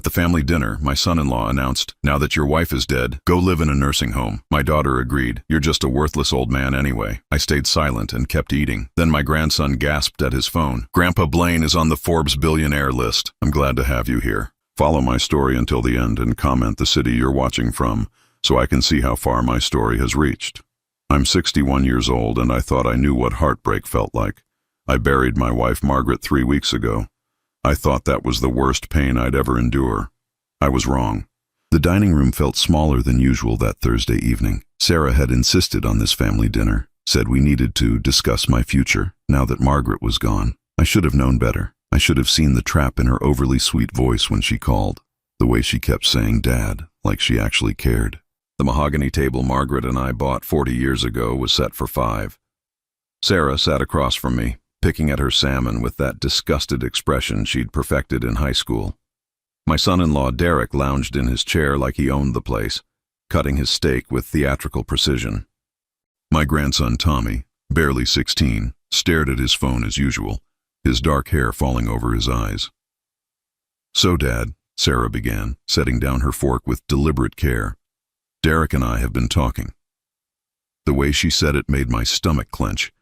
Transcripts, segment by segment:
the family dinner, my son-in-law announced, "Now that your wife is dead, go live in a nursing home." My daughter agreed. "You're just a worthless old man anyway." I stayed silent and kept eating. Then my grandson gasped at his phone. "Grandpa Blaine is on the Forbes billionaire list. I'm glad to have you here. Follow my story until the end and comment the city you're watching from so I can see how far my story has reached." I'm 61 years old and I thought I knew what heartbreak felt like. I buried my wife Margaret 3 weeks ago. I thought that was the worst pain I'd ever endure. I was wrong. The dining room felt smaller than usual that Thursday evening. Sarah had insisted on this family dinner, said we needed to discuss my future now that Margaret was gone. I should have known better. I should have seen the trap in her overly sweet voice when she called, the way she kept saying Dad, like she actually cared. The mahogany table Margaret and I bought 40 years ago was set for 5. Sarah sat across from me, picking at her salmon with that disgusted expression she'd perfected in high school. My son-in-law Derek lounged in his chair like he owned the place, cutting his steak with theatrical precision. My grandson Tommy, barely 16, stared at his phone as usual, his dark hair falling over his eyes. "So, Dad," Sarah began, setting down her fork with deliberate care, "Derek and I have been talking." The way she said it made my stomach clench.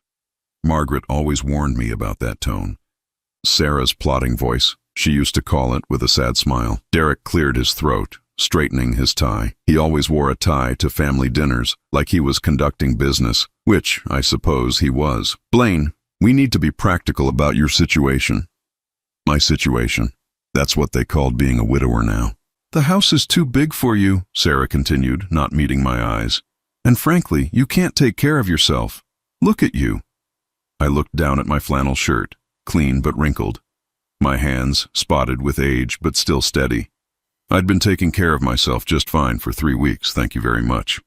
Margaret always warned me about that tone. Sarah's plotting voice, she used to call it with a sad smile. Derek cleared his throat, straightening his tie. He always wore a tie to family dinners, like he was conducting business, which, I suppose, he was. "Blaine, we need to be practical about your situation." My situation. That's what they called being a widower now. "The house is too big for you," Sarah continued, not meeting my eyes. "And frankly, you can't take care of yourself. Look at you." I looked down at my flannel shirt, clean but wrinkled. My hands, spotted with age but still steady. I'd been taking care of myself just fine for 3 weeks, thank you very much.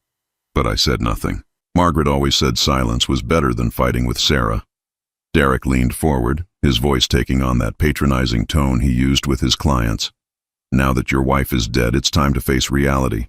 But I said nothing. Margaret always said silence was better than fighting with Sarah. Derek leaned forward, his voice taking on that patronizing tone he used with his clients. "Now that your wife is dead, it's time to face reality.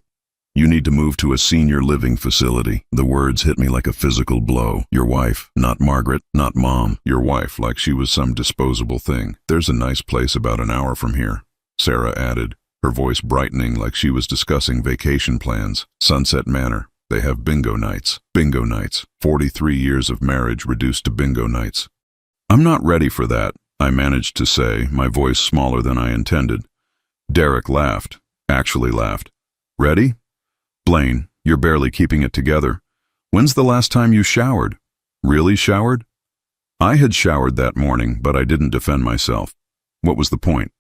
You need to move to a senior living facility." The words hit me like a physical blow. Your wife, not Margaret, not Mom. Your wife, like she was some disposable thing. "There's a nice place about an hour from here," Sarah added, her voice brightening like she was discussing vacation plans. "Sunset Manor. They have bingo nights." Bingo nights. 43 years of marriage reduced to bingo nights. "I'm not ready for that," I managed to say, my voice smaller than I intended. Derek laughed. Actually laughed. "Ready? Blaine, you're barely keeping it together. When's the last time you showered? Really showered?" I had showered that morning, but I didn't defend myself. What was the point?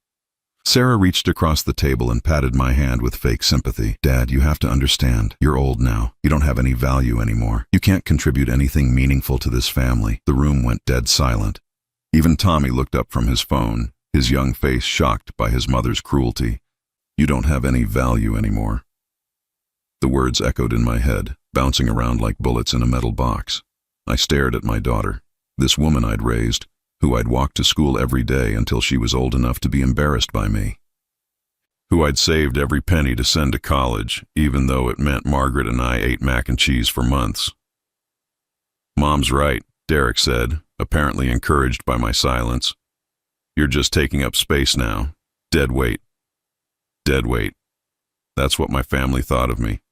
Sarah reached across the table and patted my hand with fake sympathy. "Dad, you have to understand. You're old now. You don't have any value anymore. You can't contribute anything meaningful to this family." The room went dead silent. Even Tommy looked up from his phone, his young face shocked by his mother's cruelty. "You don't have any value anymore." The words echoed in my head, bouncing around like bullets in a metal box. I stared at my daughter, this woman I'd raised, who I'd walked to school every day until she was old enough to be embarrassed by me, who I'd saved every penny to send to college, even though it meant Margaret and I ate mac and cheese for months. "Mom's right," Derek said, apparently encouraged by my silence. "You're just taking up space now. Dead weight. Dead weight." That's what my family thought of me.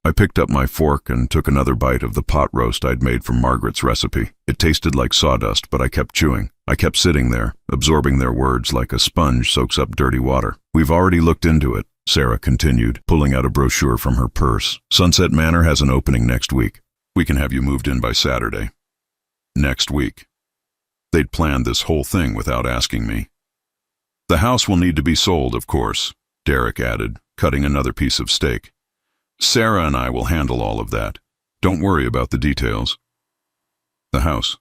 I picked up my fork and took another bite of the pot roast I'd made from Margaret's recipe. It tasted like sawdust, but I kept chewing. I kept sitting there, absorbing their words like a sponge soaks up dirty water. "We've already looked into it," Sarah continued, pulling out a brochure from her purse. "Sunset Manor has an opening next week. We can have you moved in by Saturday." Next week. They'd planned this whole thing without asking me. "The house will need to be sold, of course," Derek added, cutting another piece of steak. "Sarah and I will handle all of that. Don't worry about the details." The house.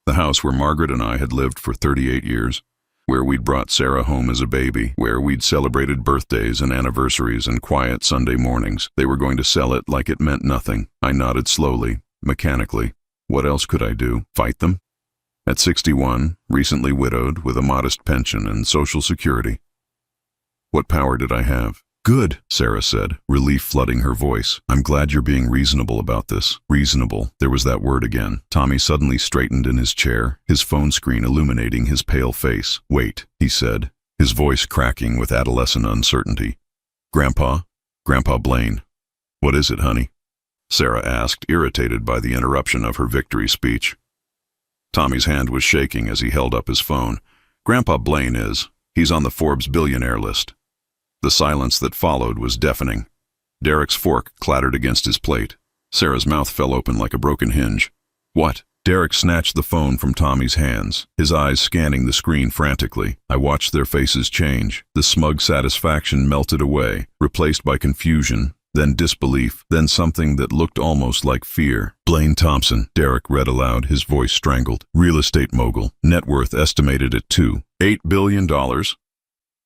The house where Margaret and I had lived for 38 years, where we'd brought Sarah home as a baby, where we'd celebrated birthdays and anniversaries and quiet Sunday mornings. They were going to sell it like it meant nothing. I nodded slowly, mechanically. What else could I do? Fight them? At 61, recently widowed, with a modest pension and Social Security. What power did I have? "Good," Sarah said, relief flooding her voice. "I'm glad you're being reasonable about this." Reasonable. There was that word again. Tommy suddenly straightened in his chair, his phone screen illuminating his pale face. "Wait," he said, his voice cracking with adolescent uncertainty. "Grandpa? Grandpa Blaine. What is it, honey?" Sarah asked, irritated by the interruption of her victory speech. Tommy's hand was shaking as he held up his phone. "Grandpa Blaine is. He's on the Forbes billionaire list." The silence that followed was deafening. Derek's fork clattered against his plate. Sarah's mouth fell open like a broken hinge. "What?" Derek snatched the phone from Tommy's hands, his eyes scanning the screen frantically. I watched their faces change. The smug satisfaction melted away, replaced by confusion, then disbelief, then something that looked almost like fear. "Blaine Thompson," Derek read aloud, his voice strangled. "Real estate mogul. Net worth estimated at $8 billion.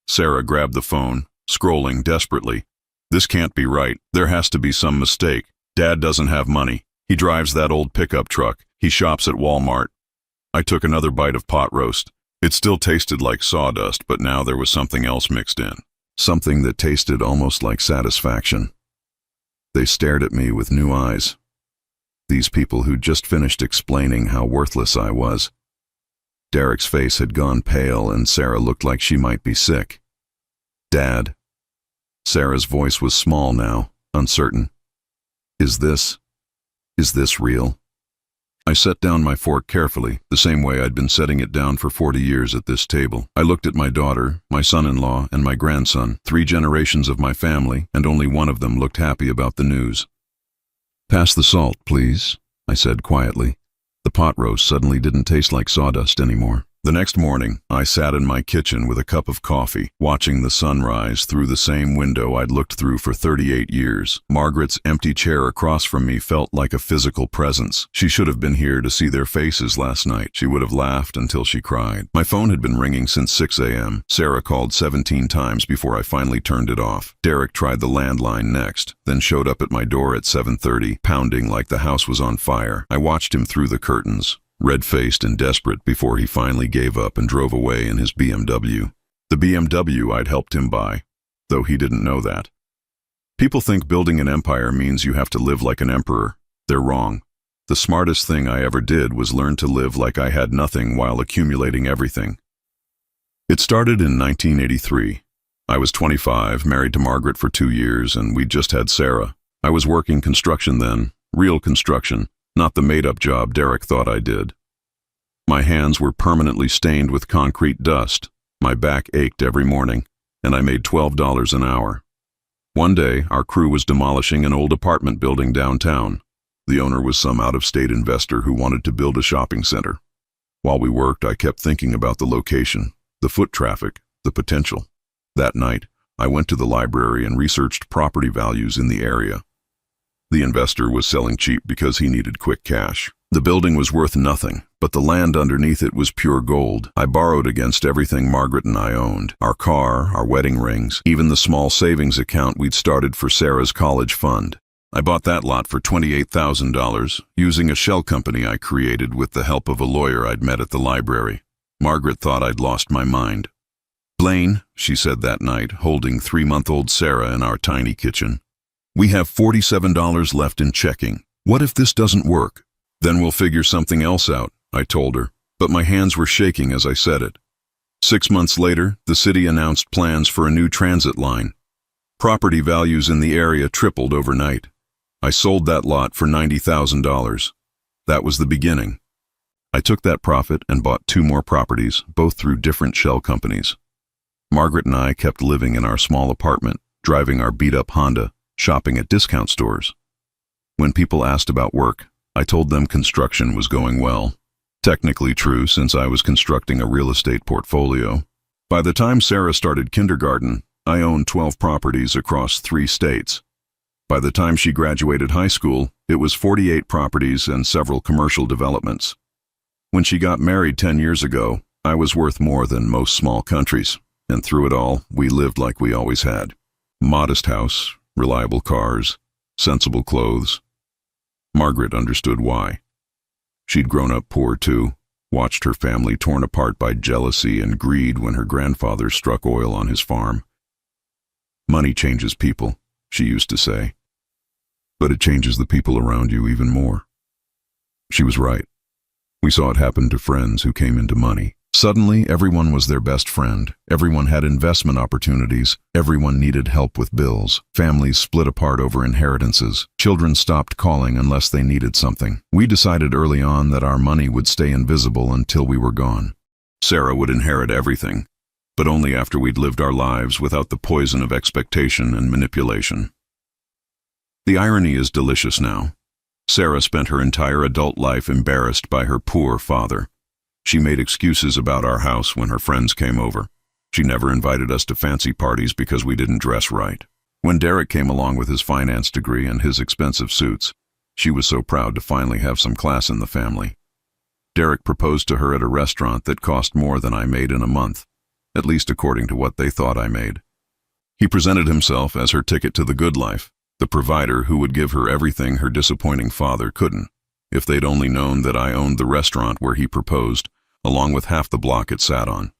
Sarah grabbed the phone, scrolling desperately. "This can't be right. There has to be some mistake. Dad doesn't have money. He drives that old pickup truck. He shops at Walmart." I took another bite of pot roast. It still tasted like sawdust, but now there was something else mixed in. Something that tasted almost like satisfaction. They stared at me with new eyes. These people who'd just finished explaining how worthless I was. Derek's face had gone pale and Sarah looked like she might be sick. "Dad?" Sarah's voice was small now, uncertain. Is this real?" I set down my fork carefully, the same way I'd been setting it down for 40 years at this table. I looked at my daughter, my son-in-law, and my grandson, 3 generations of my family, and only one of them looked happy about the news. "Pass the salt, please," I said quietly. The pot roast suddenly didn't taste like sawdust anymore. The next morning, I sat in my kitchen with a cup of coffee, watching the sun rise through the same window I'd looked through for 38 years. Margaret's empty chair across from me felt like a physical presence. She should have been here to see their faces last night. She would have laughed until she cried. My phone had been ringing since 6 a.m. Sarah called 17 times before I finally turned it off. Derek tried the landline next, then showed up at my door at 7:30, pounding like the house was on fire. I watched him through the curtains, red-faced and desperate, before he finally gave up and drove away in his BMW. The BMW I'd helped him buy, though he didn't know that. People think building an empire means you have to live like an emperor. They're wrong. The smartest thing I ever did was learn to live like I had nothing while accumulating everything. It started in 1983. I was 25, married to Margaret for 2 years, and we'd just had Sarah. I was working construction then, real construction. Not the made-up job Derek thought I did. My hands were permanently stained with concrete dust, my back ached every morning, and I made $12 an hour. One day, our crew was demolishing an old apartment building downtown. The owner was some out-of-state investor who wanted to build a shopping center. While we worked, I kept thinking about the location, the foot traffic, the potential. That night, I went to the library and researched property values in the area. The investor was selling cheap because he needed quick cash. The building was worth nothing, but the land underneath it was pure gold. I borrowed against everything Margaret and I owned. Our car, our wedding rings, even the small savings account we'd started for Sarah's college fund. I bought that lot for $28,000, using a shell company I created with the help of a lawyer I'd met at the library. Margaret thought I'd lost my mind. "Blaine," she said that night, holding 3-month-old Sarah in our tiny kitchen, "we have $47 left in checking. What if this doesn't work?" "Then we'll figure something else out," I told her, but my hands were shaking as I said it. 6 months later, the city announced plans for a new transit line. Property values in the area tripled overnight. I sold that lot for $90,000. That was the beginning. I took that profit and bought 2 more properties, both through different shell companies. Margaret and I kept living in our small apartment, driving our beat-up Honda, shopping at discount stores. When people asked about work, I told them construction was going well. Technically true, since I was constructing a real estate portfolio. By the time Sarah started kindergarten, I owned 12 properties across 3 states. By the time she graduated high school, it was 48 properties and several commercial developments. When she got married 10 years ago, I was worth more than most small countries, and through it all, we lived like we always had. Modest house, reliable cars, sensible clothes. Margaret understood why. She'd grown up poor too, watched her family torn apart by jealousy and greed when her grandfather struck oil on his farm. "Money changes people," she used to say, "but it changes the people around you even more." She was right. We saw it happen to friends who came into money. Suddenly, everyone was their best friend. Everyone had investment opportunities. Everyone needed help with bills. Families split apart over inheritances. Children stopped calling unless they needed something. We decided early on that our money would stay invisible until we were gone. Sarah would inherit everything, but only after we'd lived our lives without the poison of expectation and manipulation. The irony is delicious now. Sarah spent her entire adult life embarrassed by her poor father. She made excuses about our house when her friends came over. She never invited us to fancy parties because we didn't dress right. When Derek came along with his finance degree and his expensive suits, she was so proud to finally have some class in the family. Derek proposed to her at a restaurant that cost more than I made in a month, at least according to what they thought I made. He presented himself as her ticket to the good life, the provider who would give her everything her disappointing father couldn't. If they'd only known that I owned the restaurant where he proposed, along with half the block it sat on.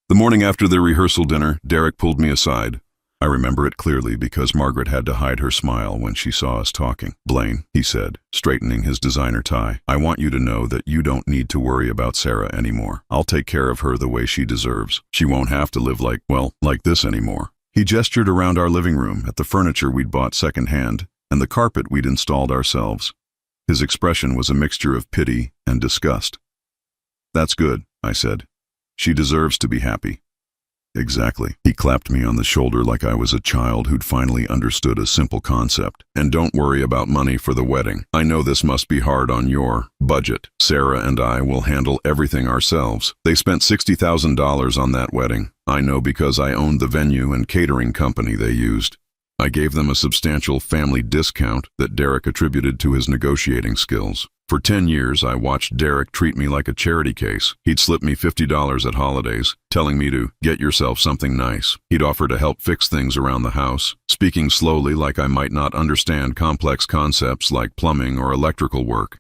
The morning after their rehearsal dinner, Derek pulled me aside. I remember it clearly because Margaret had to hide her smile when she saw us talking. "Blaine," he said, straightening his designer tie, "I want you to know that you don't need to worry about Sarah anymore. I'll take care of her the way she deserves. She won't have to live like this anymore." He gestured around our living room at the furniture we'd bought secondhand and the carpet we'd installed ourselves. His expression was a mixture of pity and disgust. "That's good," I said. "She deserves to be happy." "Exactly." He clapped me on the shoulder like I was a child who'd finally understood a simple concept. "And don't worry about money for the wedding. I know this must be hard on your budget. Sarah and I will handle everything ourselves." They spent $60,000 on that wedding. I know because I owned the venue and catering company they used. I gave them a substantial family discount that Derek attributed to his negotiating skills. For 10 years, I watched Derek treat me like a charity case. He'd slip me $50 at holidays, telling me to get yourself something nice. He'd offer to help fix things around the house, speaking slowly like I might not understand complex concepts like plumbing or electrical work.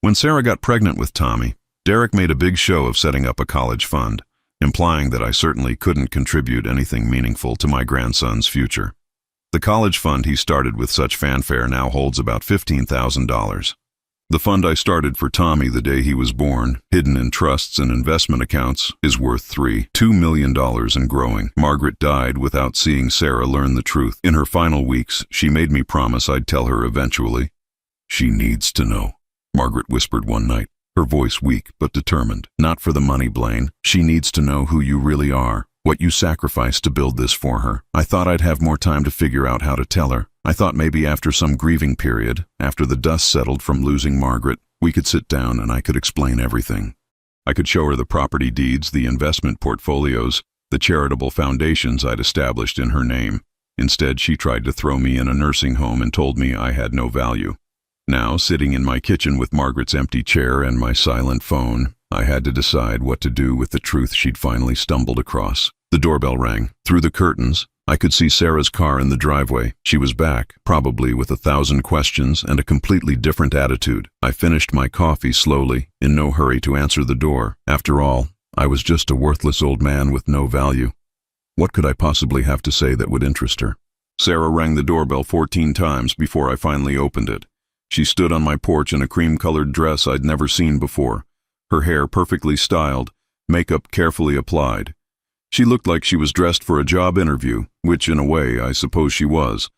When Sarah got pregnant with Tommy, Derek made a big show of setting up a college fund, implying that I certainly couldn't contribute anything meaningful to my grandson's future. The college fund he started with such fanfare now holds about $15,000. The fund I started for Tommy the day he was born, hidden in trusts and investment accounts, is worth $2 million and growing. Margaret died without seeing Sarah learn the truth. In her final weeks, she made me promise I'd tell her eventually. "She needs to know," Margaret whispered one night, her voice weak but determined. "Not for the money, Blaine. She needs to know who you really are, what you sacrificed to build this for her." I thought I'd have more time to figure out how to tell her. I thought maybe after some grieving period, after the dust settled from losing Margaret, we could sit down and I could explain everything. I could show her the property deeds, the investment portfolios, the charitable foundations I'd established in her name. Instead, she tried to throw me in a nursing home and told me I had no value. Now, sitting in my kitchen with Margaret's empty chair and my silent phone, I had to decide what to do with the truth she'd finally stumbled across. The doorbell rang. Through the curtains, I could see Sarah's car in the driveway. She was back, probably with 1,000 questions and a completely different attitude. I finished my coffee slowly, in no hurry to answer the door. After all, I was just a worthless old man with no value. What could I possibly have to say that would interest her? Sarah rang the doorbell 14 times before I finally opened it. She stood on my porch in a cream-colored dress I'd never seen before, her hair perfectly styled, makeup carefully applied. She looked like she was dressed for a job interview, which in a way I suppose she was.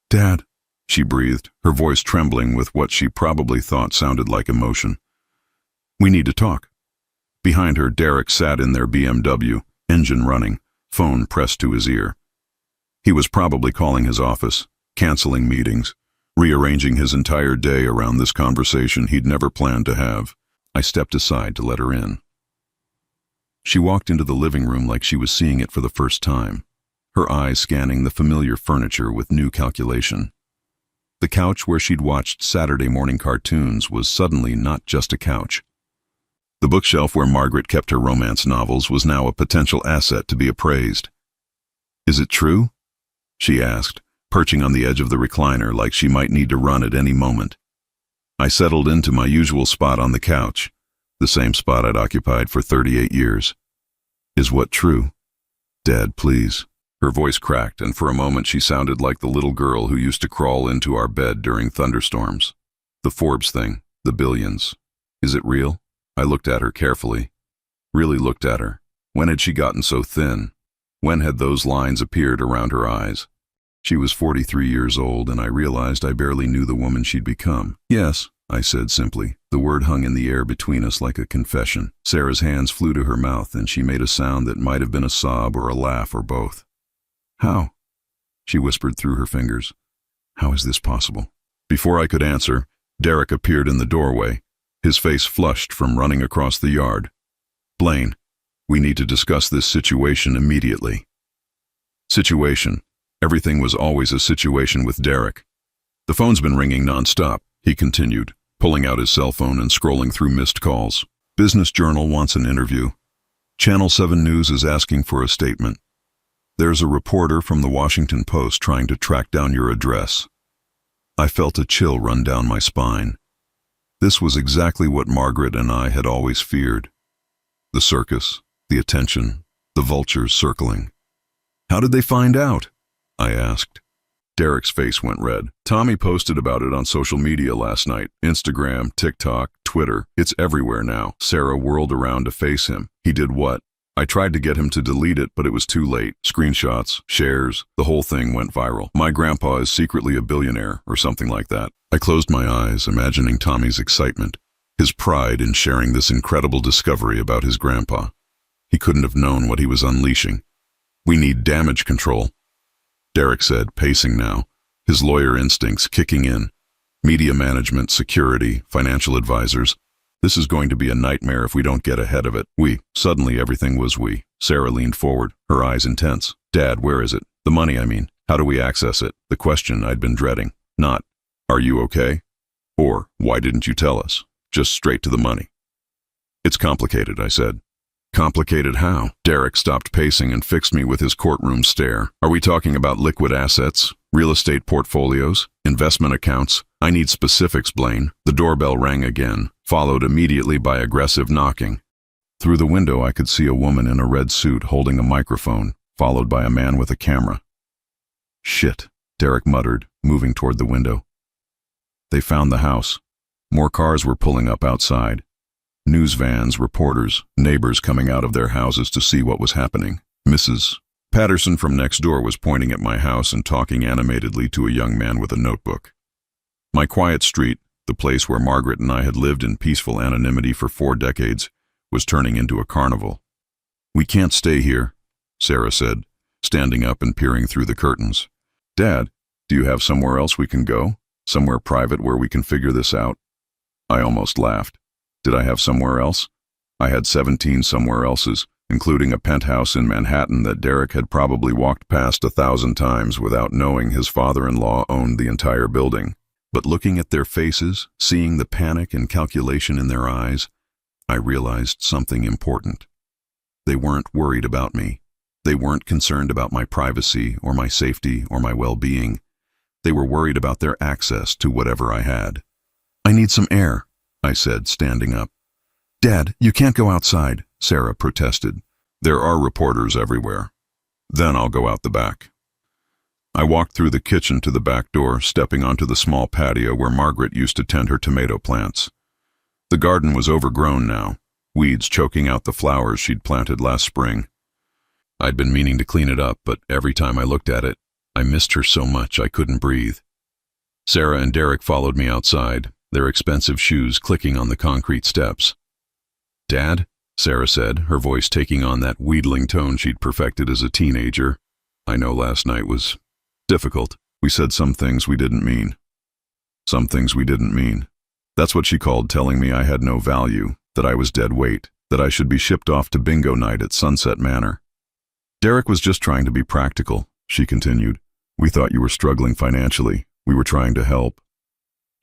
"Dad," she breathed, her voice trembling with what she probably thought sounded like emotion. "We need to talk." Behind her, Derek sat in their BMW, engine running, phone pressed to his ear. He was probably calling his office, canceling meetings, rearranging his entire day around this conversation he'd never planned to have. I stepped aside to let her in. She walked into the living room like she was seeing it for the first time, her eyes scanning the familiar furniture with new calculation. The couch where she'd watched Saturday morning cartoons was suddenly not just a couch. The bookshelf where Margaret kept her romance novels was now a potential asset to be appraised. "Is it true?" she asked, perching on the edge of the recliner like she might need to run at any moment. I settled into my usual spot on the couch, the same spot I'd occupied for 38 years. "Is what true? Dad, please." Her voice cracked, and for a moment she sounded like the little girl who used to crawl into our bed during thunderstorms. "The Forbes thing, the billions. Is it real?" I looked at her carefully. really looked at her. When had she gotten so thin? When had those lines appeared around her eyes? She was 43 years old, and I realized I barely knew the woman she'd become. "Yes," I said simply. The word hung in the air between us like a confession. Sarah's hands flew to her mouth, and she made a sound that might have been a sob or a laugh or both. "How?" she whispered through her fingers. "How is this possible?" Before I could answer, Derek appeared in the doorway, his face flushed from running across the yard. "Blaine, we need to discuss this situation immediately." Situation. Everything was always a situation with Derek. "The phone's been ringing nonstop," he continued, pulling out his cell phone and scrolling through missed calls. "Business Journal wants an interview. Channel 7 News is asking for a statement. There's a reporter from the Washington Post trying to track down your address." I felt a chill run down my spine. This was exactly what Margaret and I had always feared. The circus, the attention, the vultures circling. "How did they find out?" I asked. Derek's face went red. "Tommy posted about it on social media last night. Instagram, TikTok, Twitter. It's everywhere now." Sarah whirled around to face him. "He did what?" "I tried to get him to delete it, but it was too late. Screenshots, shares, the whole thing went viral. My grandpa is secretly a billionaire, or something like that." I closed my eyes, imagining Tommy's excitement, his pride in sharing this incredible discovery about his grandpa. He couldn't have known what he was unleashing. "We need damage control," Derek said, pacing now, his lawyer instincts kicking in. "Media management, security, financial advisors. This is going to be a nightmare if we don't get ahead of it." Suddenly everything was we. Sarah leaned forward, her eyes intense. "Dad, where is it? The money, I mean. How do we access it?" The question I'd been dreading. Not, "Are you okay?" Or, "Why didn't you tell us?" Just straight to the money. "It's complicated," I said. "Complicated how?" Derek stopped pacing and fixed me with his courtroom stare. "Are we talking about liquid assets, real estate portfolios, investment accounts? I need specifics, Blaine." The doorbell rang again, followed immediately by aggressive knocking. Through the window I could see a woman in a red suit holding a microphone, followed by a man with a camera. "Shit," Derek muttered, moving toward the window. They found the house. More cars were pulling up outside. News vans, reporters, neighbors coming out of their houses to see what was happening. Mrs. Patterson from next door was pointing at my house and talking animatedly to a young man with a notebook. My quiet street, the place where Margaret and I had lived in peaceful anonymity for 4 decades, was turning into a carnival. "We can't stay here," Sarah said, standing up and peering through the curtains. "Dad, do you have somewhere else we can go? Somewhere private where we can figure this out?" I almost laughed. Did I have somewhere else? I had 17 somewhere elses, including a penthouse in Manhattan that Derek had probably walked past 1,000 times without knowing his father-in-law owned the entire building. But looking at their faces, seeing the panic and calculation in their eyes, I realized something important. They weren't worried about me. They weren't concerned about my privacy or my safety or my well-being. They were worried about their access to whatever I had. "I need some air," I said, standing up. "Dad, you can't go outside," Sarah protested. "There are reporters everywhere. Then I'll go out the back." I walked through the kitchen to the back door, stepping onto the small patio where Margaret used to tend her tomato plants. The garden was overgrown now, weeds choking out the flowers she'd planted last spring. I'd been meaning to clean it up, but every time I looked at it, I missed her so much I couldn't breathe. Sarah and Derek followed me outside, their expensive shoes clicking on the concrete steps. "Dad," Sarah said, her voice taking on that wheedling tone she'd perfected as a teenager. "I know last night was difficult. We said some things we didn't mean. Some things we didn't mean." That's what she called telling me I had no value, that I was dead weight, that I should be shipped off to bingo night at Sunset Manor. "Derek was just trying to be practical," she continued. "We thought you were struggling financially. We were trying to help."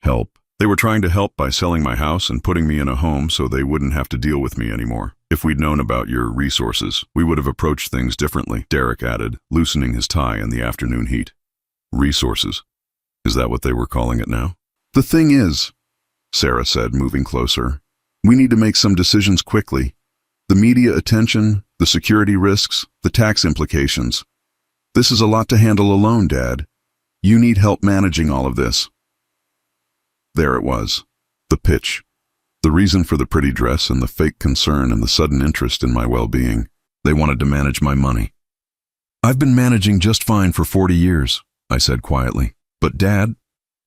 Help. They were trying to help by selling my house and putting me in a home so they wouldn't have to deal with me anymore. "If we'd known about your resources, we would have approached things differently," Derek added, loosening his tie in the afternoon heat. "Resources? Is that what they were calling it now?" "The thing is," Sarah said, moving closer, "we need to make some decisions quickly. The media attention, the security risks, the tax implications. This is a lot to handle alone, Dad. You need help managing all of this." There it was, the pitch, The reason for the pretty dress and the fake concern and the sudden interest in my well-being. They wanted to manage my money. I've been managing just fine for 40 years, I said quietly. But Dad,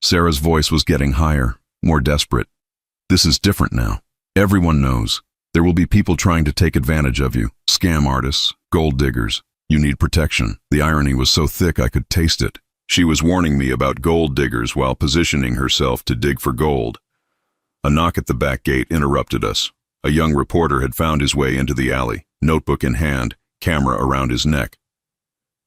Sarah's voice was getting higher, more desperate. This is different now. Everyone knows. There will be people trying to take advantage of you. Scam artists, gold diggers. You need protection. The irony was so thick I could taste it. She was warning me about gold diggers while positioning herself to dig for gold. A knock at the back gate interrupted us. A young reporter had found his way into the alley, notebook in hand, camera around his neck.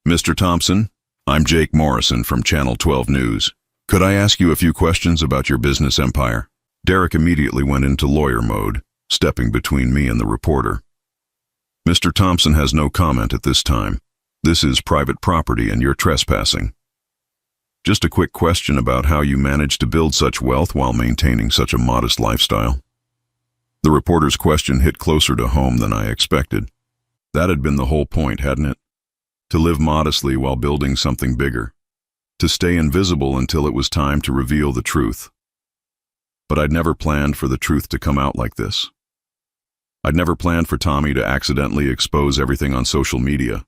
Mr. Thompson, I'm Jake Morrison from Channel 12 News. Could I ask you a few questions about your business empire? Derek immediately went into lawyer mode, stepping between me and the reporter. Mr. Thompson has no comment at this time. This is private property and you're trespassing. Just a quick question about how you managed to build such wealth while maintaining such a modest lifestyle. The reporter's question hit closer to home than I expected. That had been the whole point, hadn't it? To live modestly while building something bigger. To stay invisible until it was time to reveal the truth. But I'd never planned for the truth to come out like this. I'd never planned for Tommy to accidentally expose everything on social media.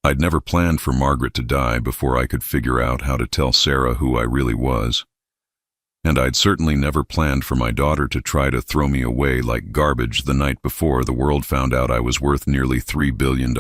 I'd never planned for Margaret to die before I could figure out how to tell Sarah who I really was. And I'd certainly never planned for my daughter to try to throw me away like garbage the night before the world found out I was worth nearly $3 billion.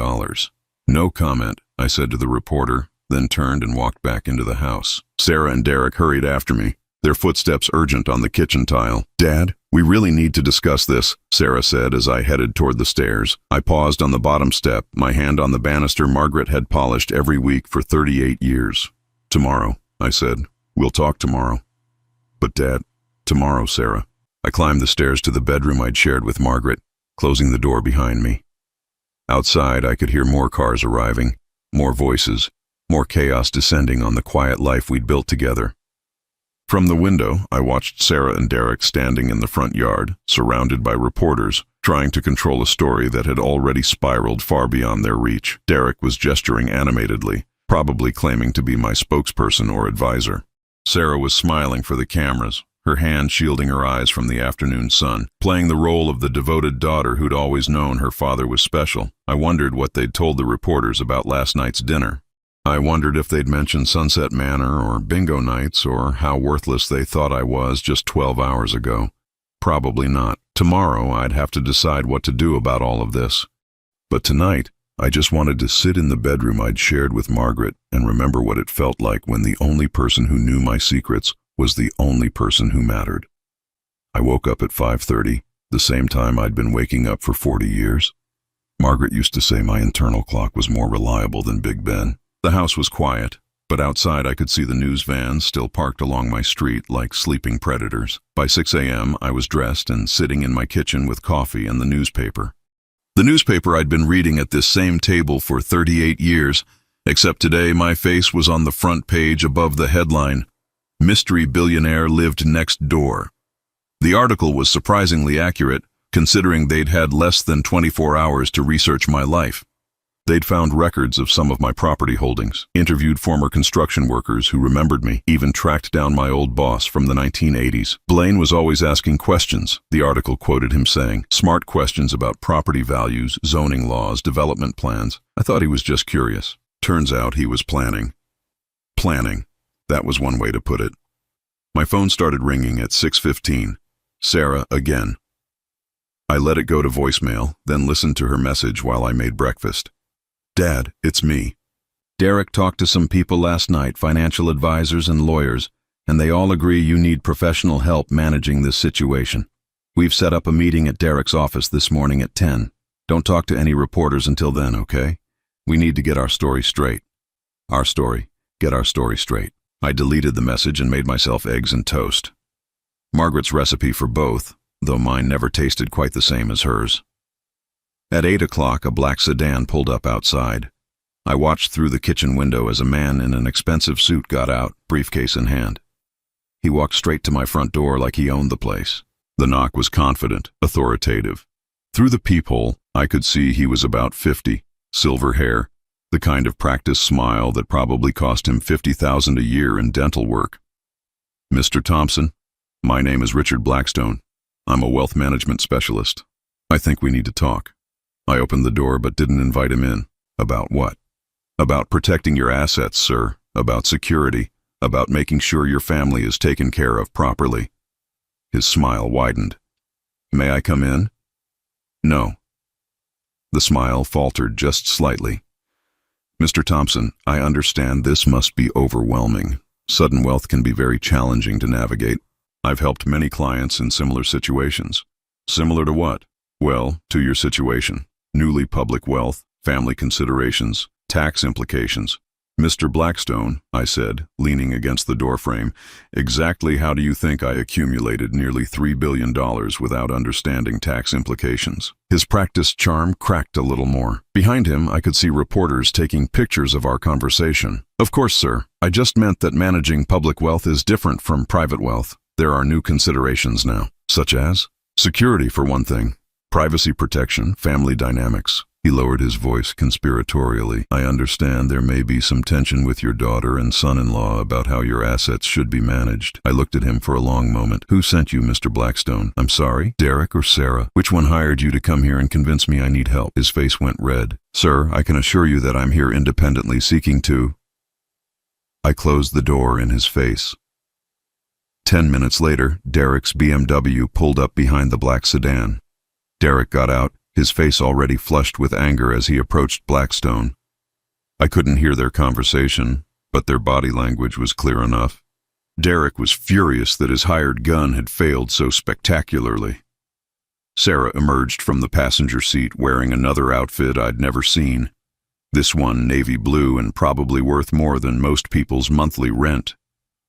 No comment, I said to the reporter, then turned and walked back into the house. Sarah and Derek hurried after me, their footsteps urgent on the kitchen tile. Dad, we really need to discuss this, Sarah said as I headed toward the stairs. I paused on the bottom step, my hand on the banister Margaret had polished every week for 38 years. Tomorrow, I said. We'll talk tomorrow. But Dad, tomorrow, Sarah. I climbed the stairs to the bedroom I'd shared with Margaret, closing the door behind me. Outside, I could hear more cars arriving, more voices, more chaos descending on the quiet life we'd built together. From the window, I watched Sarah and Derek standing in the front yard, surrounded by reporters, trying to control a story that had already spiraled far beyond their reach. Derek was gesturing animatedly, probably claiming to be my spokesperson or advisor. Sarah was smiling for the cameras, her hand shielding her eyes from the afternoon sun, playing the role of the devoted daughter who'd always known her father was special. I wondered what they'd told the reporters about last night's dinner. I wondered if they'd mentioned Sunset Manor or bingo nights or how worthless they thought I was just 12 hours ago. Probably not. Tomorrow I'd have to decide what to do about all of this. But tonight, I just wanted to sit in the bedroom I'd shared with Margaret and remember what it felt like when the only person who knew my secrets was the only person who mattered. I woke up at 5:30, the same time I'd been waking up for 40 years. Margaret used to say my internal clock was more reliable than Big Ben. The house was quiet, but outside I could see the news vans still parked along my street like sleeping predators. By 6 a.m., I was dressed and sitting in my kitchen with coffee and the newspaper. The newspaper I'd been reading at this same table for 38 years, except today my face was on the front page above the headline, "Mystery Billionaire Lived Next Door." The article was surprisingly accurate, considering they'd had less than 24 hours to research my life. They'd found records of some of my property holdings, interviewed former construction workers who remembered me, even tracked down my old boss from the 1980s. Blaine was always asking questions, the article quoted him saying, smart questions about property values, zoning laws, development plans. I thought he was just curious. Turns out he was planning. Planning. That was one way to put it. My phone started ringing at 6:15. Sarah again. I let it go to voicemail, then listened to her message while I made breakfast. Dad, it's me. Derek talked to some people last night, financial advisors and lawyers, and they all agree you need professional help managing this situation. We've set up a meeting at Derek's office this morning at 10. Don't talk to any reporters until then, okay? We need to get our story straight. Our story. Get our story straight. I deleted the message and made myself eggs and toast. Margaret's recipe for both, though mine never tasted quite the same as hers. At 8 o'clock, a black sedan pulled up outside. I watched through the kitchen window as a man in an expensive suit got out, briefcase in hand. He walked straight to my front door like he owned the place. The knock was confident, authoritative. Through the peephole, I could see he was about 50, silver hair, the kind of practiced smile that probably cost him $50,000 a year in dental work. Mr. Thompson, my name is Richard Blackstone. I'm a wealth management specialist. I think we need to talk. I opened the door but didn't invite him in. About what? About protecting your assets, sir. About security. About making sure your family is taken care of properly. His smile widened. May I come in? No. The smile faltered just slightly. Mr. Thompson, I understand this must be overwhelming. Sudden wealth can be very challenging to navigate. I've helped many clients in similar situations. Similar to what? Well, to your situation. Newly public wealth, family considerations, tax implications. Mr. Blackstone, I said, leaning against the doorframe, exactly how do you think I accumulated nearly $3 billion without understanding tax implications? His practiced charm cracked a little more. Behind him, I could see reporters taking pictures of our conversation. Of course, sir. I just meant that managing public wealth is different from private wealth. There are new considerations now, such as security, for one thing, privacy protection, family dynamics. He lowered his voice conspiratorially. I understand there may be some tension with your daughter and son-in-law about how your assets should be managed. I looked at him for a long moment. Who sent you, Mr. Blackstone? I'm sorry, Derek or Sarah? Which one hired you to come here and convince me I need help? His face went red. Sir, I can assure you that I'm here independently seeking to... I closed the door in his face. 10 minutes later, Derek's BMW pulled up behind the black sedan. Derek got out, his face already flushed with anger as he approached Blackstone. I couldn't hear their conversation, but their body language was clear enough. Derek was furious that his hired gun had failed so spectacularly. Sarah emerged from the passenger seat wearing another outfit I'd never seen. This one navy blue and probably worth more than most people's monthly rent.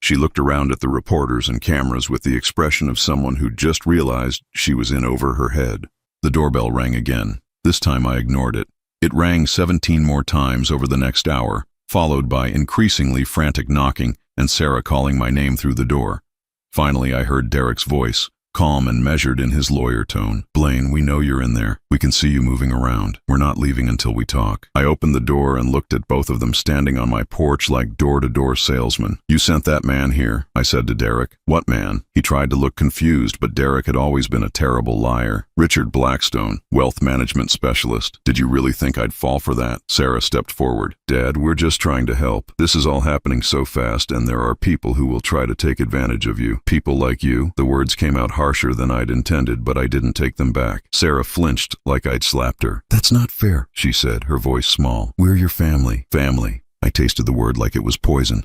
She looked around at the reporters and cameras with the expression of someone who'd just realized she was in over her head. The doorbell rang again. This time I ignored it. It rang 17 more times over the next hour, followed by increasingly frantic knocking and Sarah calling my name through the door. Finally, I heard Derek's voice, calm and measured in his lawyer tone. Blaine, we know you're in there. We can see you moving around. We're not leaving until we talk. I opened the door and looked at both of them standing on my porch like door-to-door salesmen. You sent that man here, I said to Derek. What man? He tried to look confused, but Derek had always been a terrible liar. Richard Blackstone, wealth management specialist. Did you really think I'd fall for that? Sarah stepped forward. Dad, we're just trying to help. This is all happening so fast, and there are people who will try to take advantage of you. People like you. The words came out harsher than I'd intended, but I didn't take them back. Sarah flinched like I'd slapped her. That's not fair, she said, her voice small. We're your family. Family. I tasted the word like it was poison.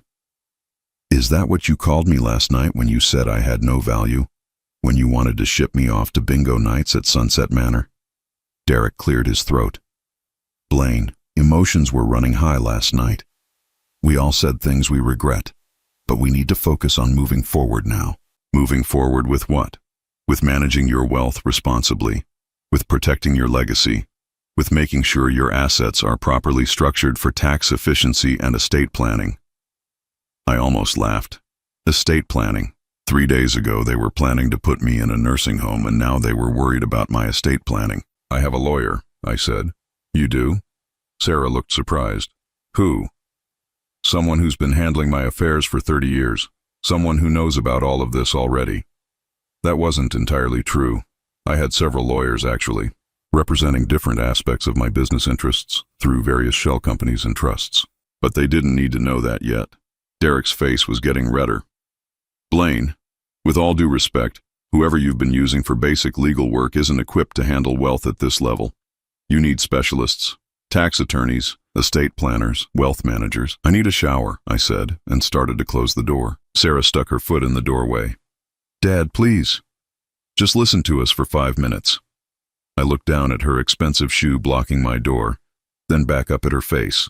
Is that what you called me last night when you said I had no value? When you wanted to ship me off to bingo nights at Sunset Manor? Derek cleared his throat. Blaine, emotions were running high last night. We all said things we regret, but we need to focus on moving forward now. Moving forward with what? With managing your wealth responsibly, with protecting your legacy, with making sure your assets are properly structured for tax efficiency and estate planning. I almost laughed. Estate planning. 3 days ago they were planning to put me in a nursing home, and now they were worried about my estate planning. I have a lawyer, I said. You do? Sarah looked surprised. Who? Someone who's been handling my affairs for 30 years. Someone who knows about all of this already. That wasn't entirely true. I had several lawyers, actually, representing different aspects of my business interests through various shell companies and trusts. But they didn't need to know that yet. Derek's face was getting redder. Blaine, with all due respect, whoever you've been using for basic legal work isn't equipped to handle wealth at this level. You need specialists, tax attorneys, estate planners, wealth managers. I need a shower, I said, and started to close the door. Sarah stuck her foot in the doorway. Dad, please. Just listen to us for 5 minutes. I looked down at her expensive shoe blocking my door, then back up at her face.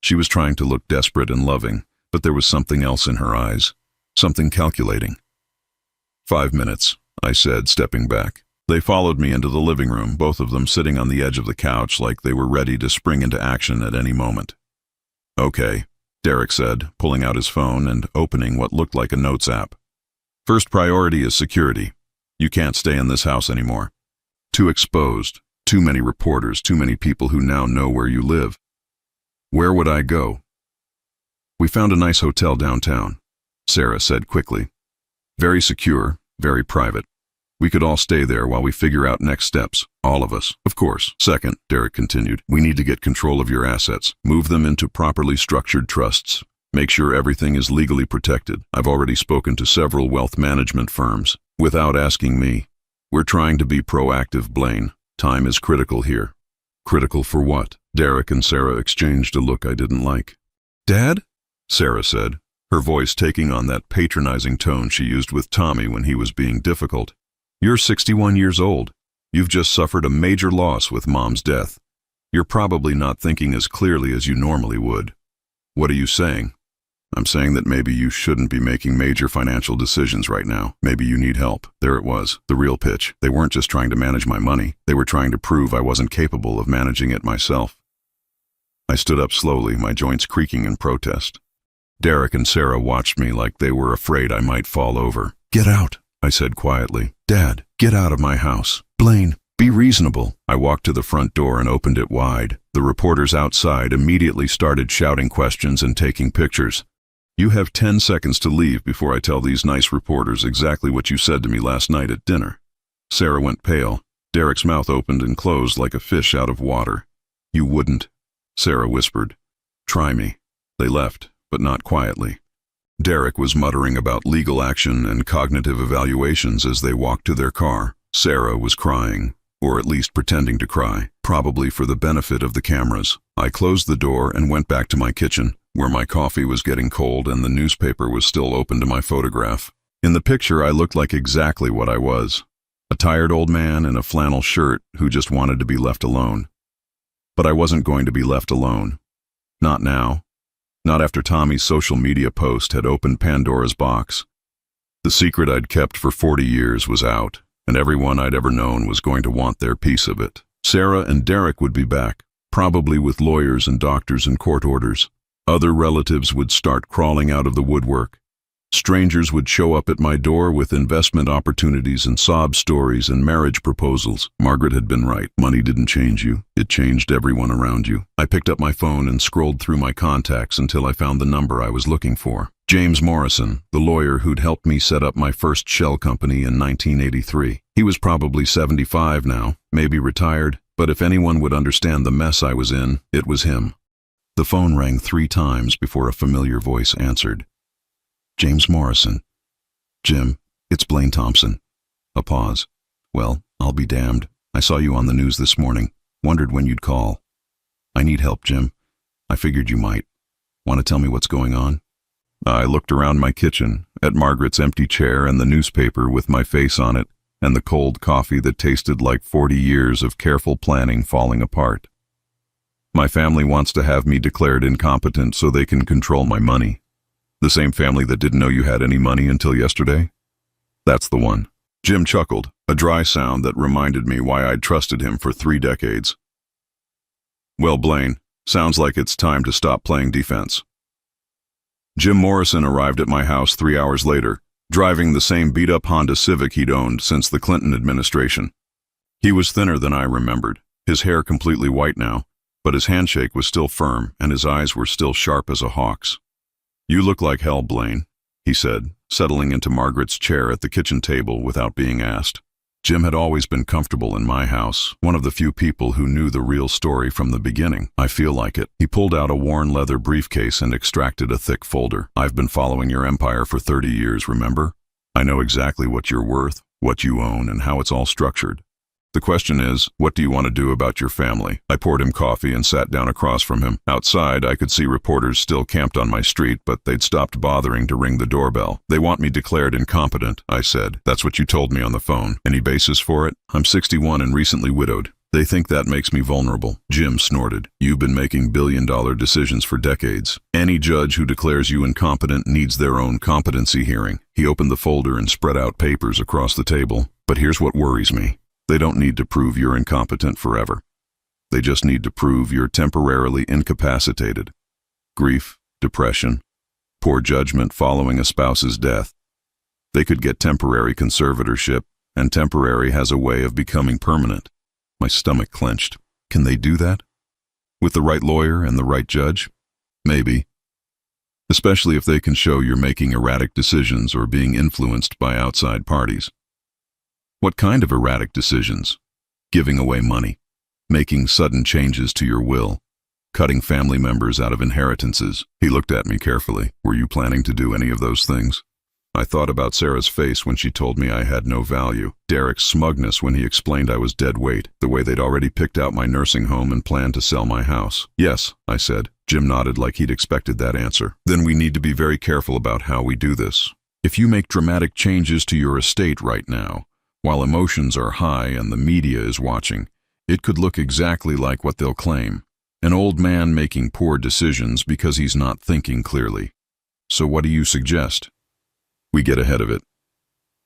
She was trying to look desperate and loving, but there was something else in her eyes, something calculating. 5 minutes, I said, stepping back. They followed me into the living room, both of them sitting on the edge of the couch like they were ready to spring into action at any moment. Okay, Derek said, pulling out his phone and opening what looked like a notes app. First priority is security. You can't stay in this house anymore. Too exposed, too many reporters, too many people who now know where you live. Where would I go? We found a nice hotel downtown, Sarah said quickly. Very secure, very private. We could all stay there while we figure out next steps. All of us, of course. Second, Derek continued, we need to get control of your assets. Move them into properly structured trusts. Make sure everything is legally protected. I've already spoken to several wealth management firms. Without asking me. We're trying to be proactive, Blaine. Time is critical here. Critical for what? Derek and Sarah exchanged a look I didn't like. Dad? Sarah said, her voice taking on that patronizing tone she used with Tommy when he was being difficult. You're 61 years old. You've just suffered a major loss with Mom's death. You're probably not thinking as clearly as you normally would. What are you saying? I'm saying that maybe you shouldn't be making major financial decisions right now. Maybe you need help. There it was, the real pitch. They weren't just trying to manage my money. They were trying to prove I wasn't capable of managing it myself. I stood up slowly, my joints creaking in protest. Derek and Sarah watched me like they were afraid I might fall over. Get out, I said quietly. Dad, get out of my house. Blaine, be reasonable. I walked to the front door and opened it wide. The reporters outside immediately started shouting questions and taking pictures. You have 10 seconds to leave before I tell these nice reporters exactly what you said to me last night at dinner. Sarah went pale. Derek's mouth opened and closed like a fish out of water. You wouldn't, Sarah whispered. Try me. They left, but not quietly. Derek was muttering about legal action and cognitive evaluations as they walked to their car. Sarah was crying, or at least pretending to cry, probably for the benefit of the cameras. I closed the door and went back to my kitchen, where my coffee was getting cold and the newspaper was still open to my photograph. In the picture, I looked like exactly what I was. A tired old man in a flannel shirt who just wanted to be left alone. But I wasn't going to be left alone. Not now. Not after Tommy's social media post had opened Pandora's box. The secret I'd kept for 40 years was out, and everyone I'd ever known was going to want their piece of it. Sarah and Derek would be back, probably with lawyers and doctors and court orders. Other relatives would start crawling out of the woodwork. Strangers would show up at my door with investment opportunities and sob stories and marriage proposals. Margaret had been right. Money didn't change you. It changed everyone around you. I picked up my phone and scrolled through my contacts until I found the number I was looking for. James Morrison, the lawyer who'd helped me set up my first shell company in 1983. He was probably 75 now, maybe retired, but if anyone would understand the mess I was in, it was him. The phone rang 3 times before a familiar voice answered. James Morrison. Jim, it's Blaine Thompson. A pause. Well, I'll be damned. I saw you on the news this morning. Wondered when you'd call. I need help, Jim. I figured you might. Want to tell me what's going on? I looked around my kitchen, at Margaret's empty chair and the newspaper with my face on it, and the cold coffee that tasted like 40 years of careful planning falling apart. My family wants to have me declared incompetent so they can control my money. The same family that didn't know you had any money until yesterday? That's the one. Jim chuckled, a dry sound that reminded me why I'd trusted him for 3 decades. Well, Blaine, sounds like it's time to stop playing defense. Jim Morrison arrived at my house 3 hours later, driving the same beat-up Honda Civic he'd owned since the Clinton administration. He was thinner than I remembered, his hair completely white now, but his handshake was still firm and his eyes were still sharp as a hawk's. You look like hell, Blaine, he said, settling into Margaret's chair at the kitchen table without being asked. Jim had always been comfortable in my house, one of the few people who knew the real story from the beginning. I feel like it. He pulled out a worn leather briefcase and extracted a thick folder. I've been following your empire for 30 years, remember? I know exactly what you're worth, what you own, and how it's all structured. The question is, what do you want to do about your family? I poured him coffee and sat down across from him. Outside, I could see reporters still camped on my street, but they'd stopped bothering to ring the doorbell. They want me declared incompetent, I said. That's what you told me on the phone. Any basis for it? I'm 61 and recently widowed. They think that makes me vulnerable. Jim snorted. You've been making billion-dollar decisions for decades. Any judge who declares you incompetent needs their own competency hearing. He opened the folder and spread out papers across the table. But here's what worries me. They don't need to prove you're incompetent forever. They just need to prove you're temporarily incapacitated. Grief, depression, poor judgment following a spouse's death. They could get temporary conservatorship, and temporary has a way of becoming permanent. My stomach clenched. Can they do that? With the right lawyer and the right judge? Maybe. Especially if they can show you're making erratic decisions or being influenced by outside parties. What kind of erratic decisions? Giving away money, making sudden changes to your will, cutting family members out of inheritances. He looked at me carefully. Were you planning to do any of those things? I thought about Sarah's face when she told me I had no value, Derek's smugness when he explained I was dead weight, the way they'd already picked out my nursing home and planned to sell my house. Yes, I said. Jim nodded like he'd expected that answer. Then we need to be very careful about how we do this. If you make dramatic changes to your estate right now, while emotions are high and the media is watching, it could look exactly like what they'll claim. An old man making poor decisions because he's not thinking clearly. So what do you suggest? We get ahead of it.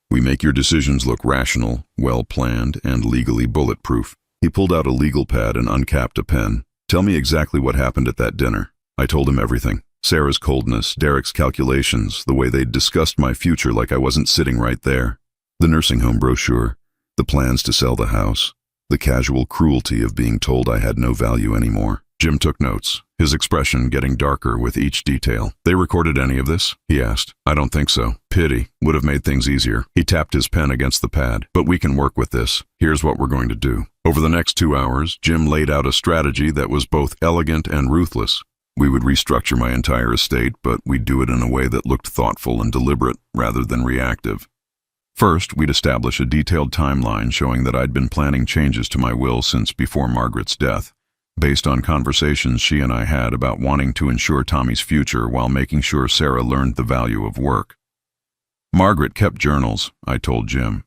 We make your decisions look rational, well-planned, and legally bulletproof. He pulled out a legal pad and uncapped a pen. Tell me exactly what happened at that dinner. I told him everything. Sarah's coldness, Derek's calculations, the way they'd discussed my future like I wasn't sitting right there. The nursing home brochure, the plans to sell the house, the casual cruelty of being told I had no value anymore. Jim took notes, his expression getting darker with each detail. They recorded any of this? He asked. I don't think so. Pity. Would have made things easier. He tapped his pen against the pad. But we can work with this. Here's what we're going to do. Over the next 2 hours, Jim laid out a strategy that was both elegant and ruthless. We would restructure my entire estate, but we'd do it in a way that looked thoughtful and deliberate rather than reactive. First, we'd establish a detailed timeline showing that I'd been planning changes to my will since before Margaret's death, based on conversations she and I had about wanting to ensure Tommy's future while making sure Sarah learned the value of work. Margaret kept journals, I told Jim.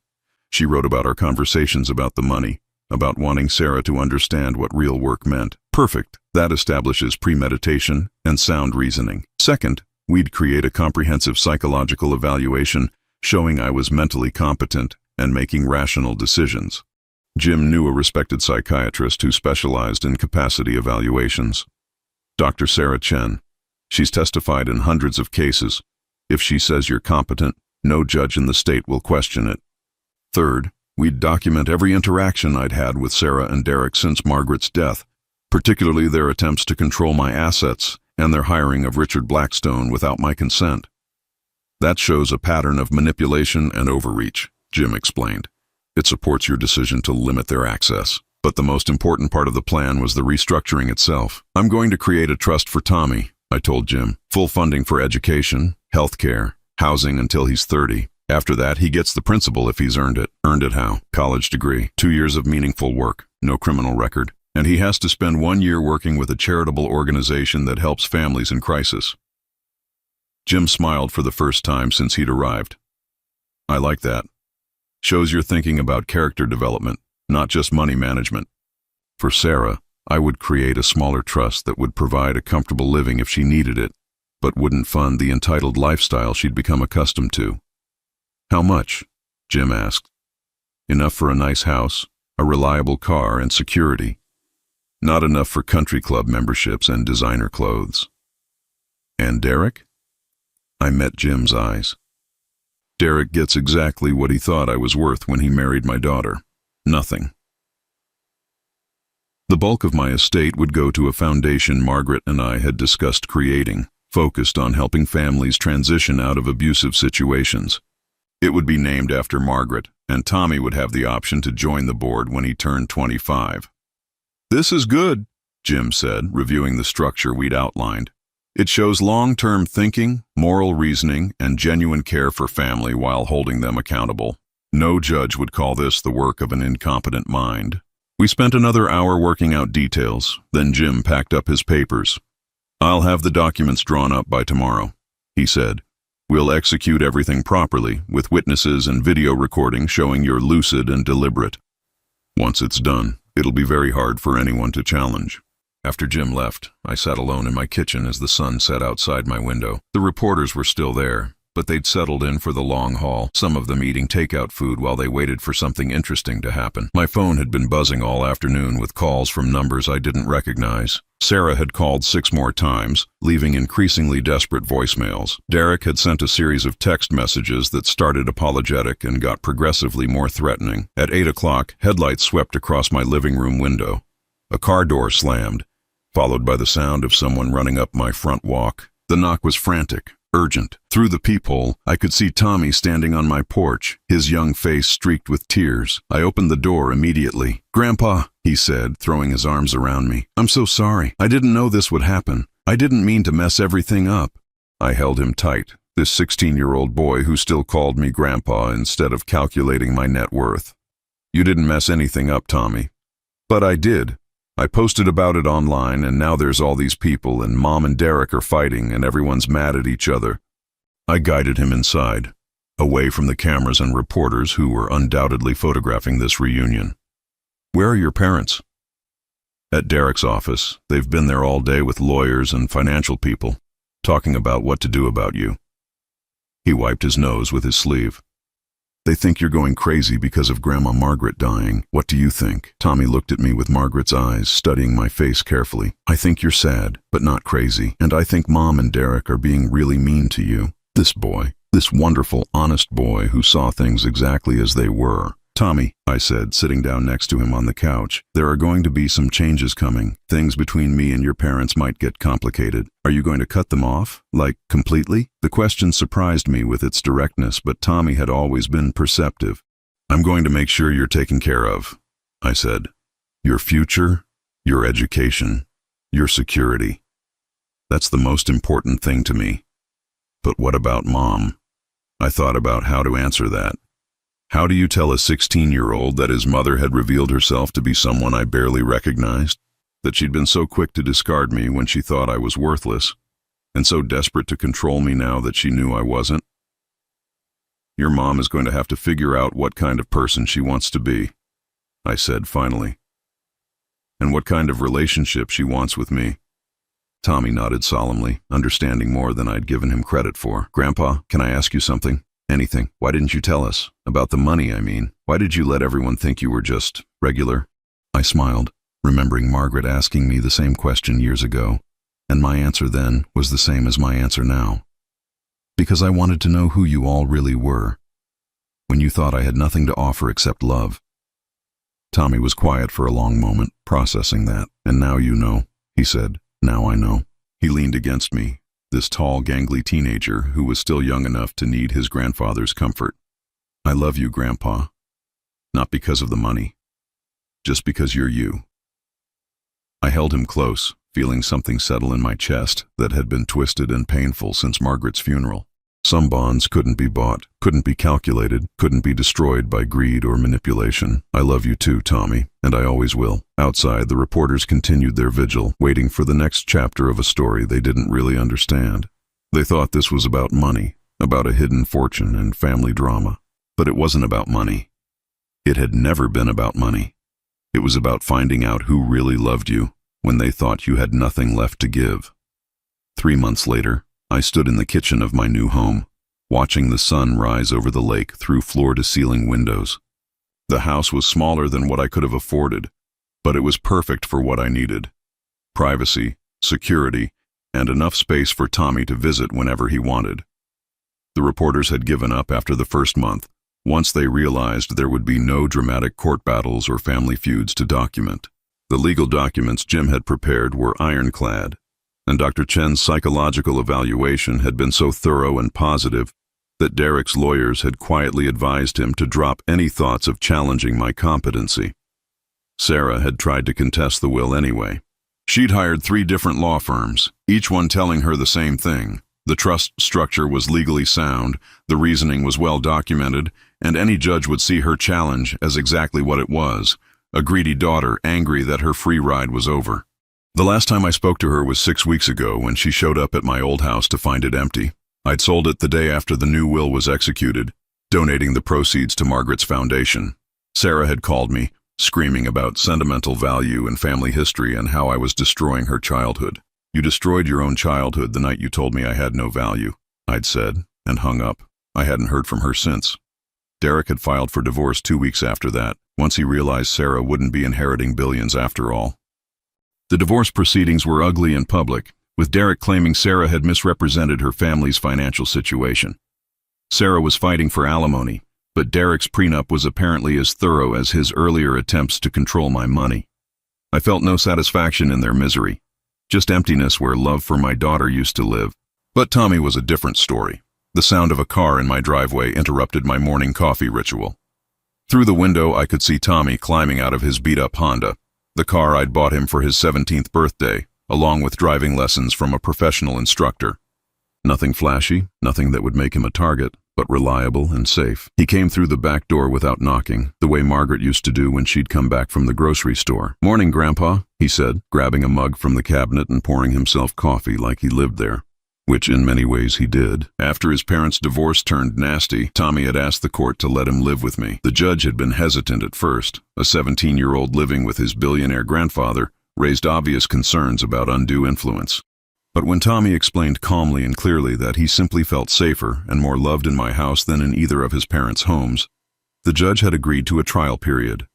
She wrote about our conversations about the money, about wanting Sarah to understand what real work meant. Perfect. That establishes premeditation and sound reasoning. Second, we'd create a comprehensive psychological evaluation showing I was mentally competent and making rational decisions. Jim knew a respected psychiatrist who specialized in capacity evaluations. Dr. Sarah Chen. She's testified in hundreds of cases. If she says you're competent, no judge in the state will question it. Third, we'd document every interaction I'd had with Sarah and Derek since Margaret's death, particularly their attempts to control my assets and their hiring of Richard Blackstone without my consent. That shows a pattern of manipulation and overreach, Jim explained. It supports your decision to limit their access. But the most important part of the plan was the restructuring itself. I'm going to create a trust for Tommy, I told Jim. Full funding for education, health care, housing until he's 30. After that, he gets the principal if he's earned it. Earned it how? College degree, 2 years of meaningful work, no criminal record. And he has to spend 1 year working with a charitable organization that helps families in crisis. Jim smiled for the first time since he'd arrived. I like that. Shows you're thinking about character development, not just money management. For Sarah, I would create a smaller trust that would provide a comfortable living if she needed it, but wouldn't fund the entitled lifestyle she'd become accustomed to. How much? Jim asked. Enough for a nice house, a reliable car, and security. Not enough for country club memberships and designer clothes. And Derek? I met Jim's eyes. Derek gets exactly what he thought I was worth when he married my daughter. Nothing. The bulk of my estate would go to a foundation Margaret and I had discussed creating, focused on helping families transition out of abusive situations. It would be named after Margaret, and Tommy would have the option to join the board when he turned 25. This is good, Jim said, reviewing the structure we'd outlined. It shows long-term thinking, moral reasoning, and genuine care for family while holding them accountable. No judge would call this the work of an incompetent mind. We spent another hour working out details, then Jim packed up his papers. I'll have the documents drawn up by tomorrow, he said. We'll execute everything properly, with witnesses and video recording showing you're lucid and deliberate. Once it's done, it'll be very hard for anyone to challenge. After Jim left, I sat alone in my kitchen as the sun set outside my window. The reporters were still there, but they'd settled in for the long haul, some of them eating takeout food while they waited for something interesting to happen. My phone had been buzzing all afternoon with calls from numbers I didn't recognize. Sarah had called 6 more times, leaving increasingly desperate voicemails. Derek had sent a series of text messages that started apologetic and got progressively more threatening. At 8 o'clock, headlights swept across my living room window. A car door slammed, followed by the sound of someone running up my front walk. The knock was frantic, urgent. Through the peephole, I could see Tommy standing on my porch, his young face streaked with tears. I opened the door immediately. "Grandpa," he said, throwing his arms around me. "I'm so sorry. I didn't know this would happen. I didn't mean to mess everything up." I held him tight, this 16-year-old boy who still called me Grandpa instead of calculating my net worth. "You didn't mess anything up, Tommy." "But I did. I posted about it online, and now there's all these people, and Mom and Derek are fighting, and everyone's mad at each other." I guided him inside, away from the cameras and reporters who were undoubtedly photographing this reunion. "Where are your parents?" "At Derek's office. They've been there all day with lawyers and financial people, talking about what to do about you." He wiped his nose with his sleeve. "They think you're going crazy because of Grandma Margaret dying. What do you think?" Tommy looked at me with Margaret's eyes, studying my face carefully. "I think you're sad, but not crazy. And I think Mom and Derek are being really mean to you. This boy, this wonderful, honest boy who saw things exactly as they were." "Tommy," I said, sitting down next to him on the couch, "there are going to be some changes coming. Things between me and your parents might get complicated. Are you going to cut them off? Like, completely?" The question surprised me with its directness, but Tommy had always been perceptive. "I'm going to make sure you're taken care of," I said. "Your future, your education, your security. That's the most important thing to me." "But what about Mom?" I thought about how to answer that. How do you tell a 16-year-old that his mother had revealed herself to be someone I barely recognized? That she'd been so quick to discard me when she thought I was worthless, and so desperate to control me now that she knew I wasn't? "Your mom is going to have to figure out what kind of person she wants to be," I said finally. "And what kind of relationship she wants with me." Tommy nodded solemnly, understanding more than I'd given him credit for. "Grandpa, can I ask you something?" "Anything. Why didn't you tell us? About the money, I mean. Why did you let everyone think you were just regular?" I smiled, remembering Margaret asking me the same question years ago, and my answer then was the same as my answer now. "Because I wanted to know who you all really were, when you thought I had nothing to offer except love." Tommy was quiet for a long moment, processing that. "And now you know," he said. "Now I know." He leaned against me, this tall, gangly teenager who was still young enough to need his grandfather's comfort. "I love you, Grandpa. Not because of the money. Just because you're you." I held him close, feeling something settle in my chest that had been twisted and painful since Margaret's funeral. Some bonds couldn't be bought, couldn't be calculated, couldn't be destroyed by greed or manipulation. "I love you too, Tommy, and I always will." Outside, the reporters continued their vigil, waiting for the next chapter of a story they didn't really understand. They thought this was about money, about a hidden fortune and family drama. But it wasn't about money. It had never been about money. It was about finding out who really loved you when they thought you had nothing left to give. 3 months later, I stood in the kitchen of my new home, watching the sun rise over the lake through floor-to-ceiling windows. The house was smaller than what I could have afforded, but it was perfect for what I needed: privacy, security, and enough space for Tommy to visit whenever he wanted. The reporters had given up after the first month, once they realized there would be no dramatic court battles or family feuds to document. The legal documents Jim had prepared were ironclad, and Dr. Chen's psychological evaluation had been so thorough and positive that Derek's lawyers had quietly advised him to drop any thoughts of challenging my competency. Sarah had tried to contest the will anyway. She'd hired 3 different law firms, each one telling her the same thing. The trust structure was legally sound, the reasoning was well documented, and any judge would see her challenge as exactly what it was: a greedy daughter angry that her free ride was over. The last time I spoke to her was 6 weeks ago when she showed up at my old house to find it empty. I'd sold it the day after the new will was executed, donating the proceeds to Margaret's foundation. Sarah had called me, screaming about sentimental value and family history and how I was destroying her childhood. "You destroyed your own childhood the night you told me I had no value," I'd said, and hung up. I hadn't heard from her since. Derek had filed for divorce 2 weeks after that, once he realized Sarah wouldn't be inheriting billions after all. The divorce proceedings were ugly and public, with Derek claiming Sarah had misrepresented her family's financial situation. Sarah was fighting for alimony, but Derek's prenup was apparently as thorough as his earlier attempts to control my money. I felt no satisfaction in their misery, just emptiness where love for my daughter used to live. But Tommy was a different story. The sound of a car in my driveway interrupted my morning coffee ritual. Through the window, I could see Tommy climbing out of his beat-up Honda, the car I'd bought him for his 17th birthday, along with driving lessons from a professional instructor. Nothing flashy, nothing that would make him a target, but reliable and safe. He came through the back door without knocking, the way Margaret used to do when she'd come back from the grocery store. "Morning, Grandpa," he said, grabbing a mug from the cabinet and pouring himself coffee like he lived there. Which in many ways he did. After his parents' divorce turned nasty, Tommy had asked the court to let him live with me. The judge had been hesitant at first. A 17-year-old living with his billionaire grandfather raised obvious concerns about undue influence. But when Tommy explained calmly and clearly that he simply felt safer and more loved in my house than in either of his parents' homes, the judge had agreed to a trial period.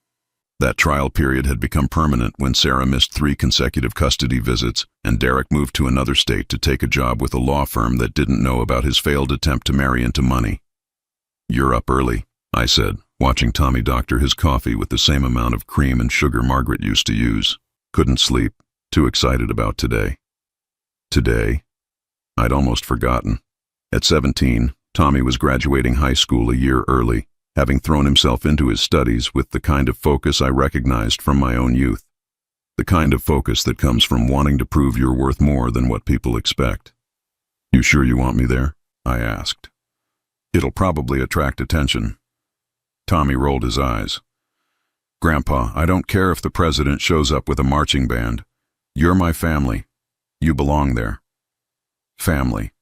That trial period had become permanent when Sarah missed 3 consecutive custody visits and Derek moved to another state to take a job with a law firm that didn't know about his failed attempt to marry into money. "You're up early," I said, watching Tommy doctor his coffee with the same amount of cream and sugar Margaret used to use. Couldn't sleep, too excited about today. Today? I'd almost forgotten. At 17, Tommy was graduating high school a year early, having thrown himself into his studies with the kind of focus I recognized from my own youth. The kind of focus that comes from wanting to prove you're worth more than what people expect. "You sure you want me there?" I asked. "It'll probably attract attention." Tommy rolled his eyes. "Grandpa, I don't care if the president shows up with a marching band. You're my family. You belong there." Family.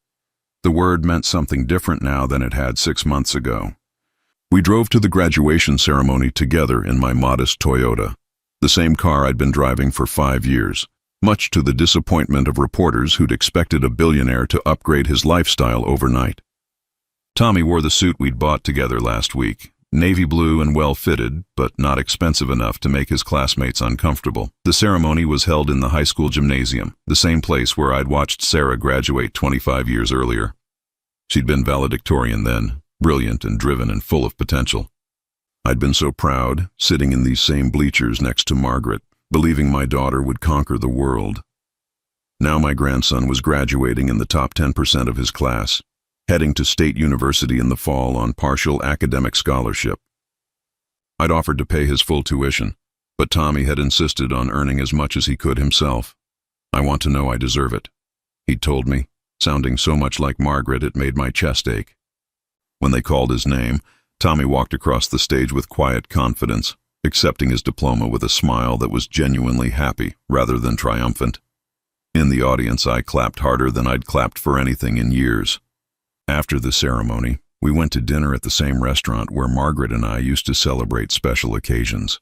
The word meant something different now than it had 6 months ago. We drove to the graduation ceremony together in my modest Toyota, the same car I'd been driving for 5 years, much to the disappointment of reporters who'd expected a billionaire to upgrade his lifestyle overnight. Tommy wore the suit we'd bought together last week, navy blue and well-fitted, but not expensive enough to make his classmates uncomfortable. The ceremony was held in the high school gymnasium, the same place where I'd watched Sarah graduate 25 years earlier. She'd been valedictorian then, brilliant and driven and full of potential. I'd been so proud, sitting in these same bleachers next to Margaret, believing my daughter would conquer the world. Now my grandson was graduating in the top 10% of his class, heading to State University in the fall on partial academic scholarship. I'd offered to pay his full tuition, but Tommy had insisted on earning as much as he could himself. "I want to know I deserve it," he'd told me, sounding so much like Margaret it made my chest ache. When they called his name, Tommy walked across the stage with quiet confidence, accepting his diploma with a smile that was genuinely happy rather than triumphant. In the audience, I clapped harder than I'd clapped for anything in years. After the ceremony, we went to dinner at the same restaurant where Margaret and I used to celebrate special occasions.